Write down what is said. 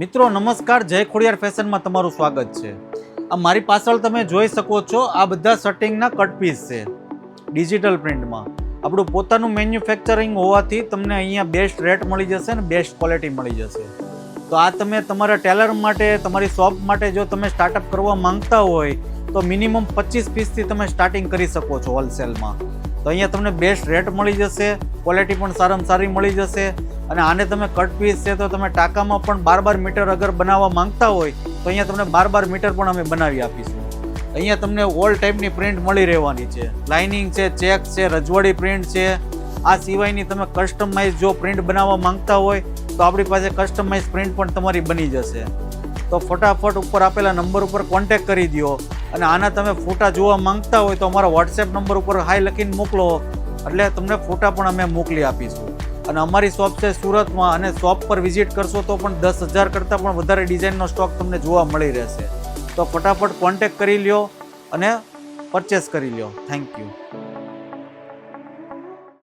મિત્રો નમસ્કાર, જય ખોડિયાર ફેશનમાં તમારું સ્વાગત છે। આ મારી પાછળ તમે જોઈ શકો છો, આ બધા શર્ટિંગના કટ પીસ છે ડિજિટલ પ્રિન્ટમાં। આપણું પોતાનું મેન્યુફેક્ચરિંગ હોવાથી તમને અહીંયા બેસ્ટ રેટ મળી જશે ને બેસ્ટ ક્વોલિટી મળી જશે। તો આ તમે તમારા ટેલર માટે, તમારી શોપ માટે જો તમે સ્ટાર્ટઅપ કરવા માંગતા હોય તો મિનિમમ 25 પીસથી તમે સ્ટાર્ટિંગ કરી શકો છો હોલસેલમાં। તો અહીંયા તમને બેસ્ટ રેટ મળી જશે, ક્વોલિટી પણ સારામાં સારી મળી જશે। અને આને તમે કટ પીસ છે તો તમે ટાંકામાં પણ 12 મીટર અગર બનાવવા માંગતા હોય તો અહીંયા તમને 12 મીટર પણ અમે બનાવી આપીશું। અહીંયા તમને ઓલ ટાઈપની પ્રિન્ટ મળી રહેવાની છે, લાઇનિંગ છે, ચેક છે, રજવાડી પ્રિન્ટ છે। આ સિવાયની તમે કસ્ટમાઇઝ જો પ્રિન્ટ બનાવવા માંગતા હોય તો આપણી પાસે કસ્ટમાઇઝ પ્રિન્ટ પણ તમારી બની જશે। તો ફટાફટ ઉપર આપેલા નંબર ઉપર કોન્ટેક કરી દો। અને આના તમે ફોટા જોવા માંગતા હોય તો અમારા વોટ્સએપ નંબર ઉપર હાય લખીને મોકલો, એટલે તમને ફોટા પણ અમે મોકલી આપીશું। અને અમારી શોપ છે સુરતમાં, અને શોપ પર વિઝિટ કરશો તો પણ 10,000 કરતાં પણ વધારે ડિઝાઇનનો સ્ટોક તમને જોવા મળી રહેશે। તો ફટાફટ કોન્ટેક કરી લ્યો અને પરચેસ કરી લ્યો। Thank you.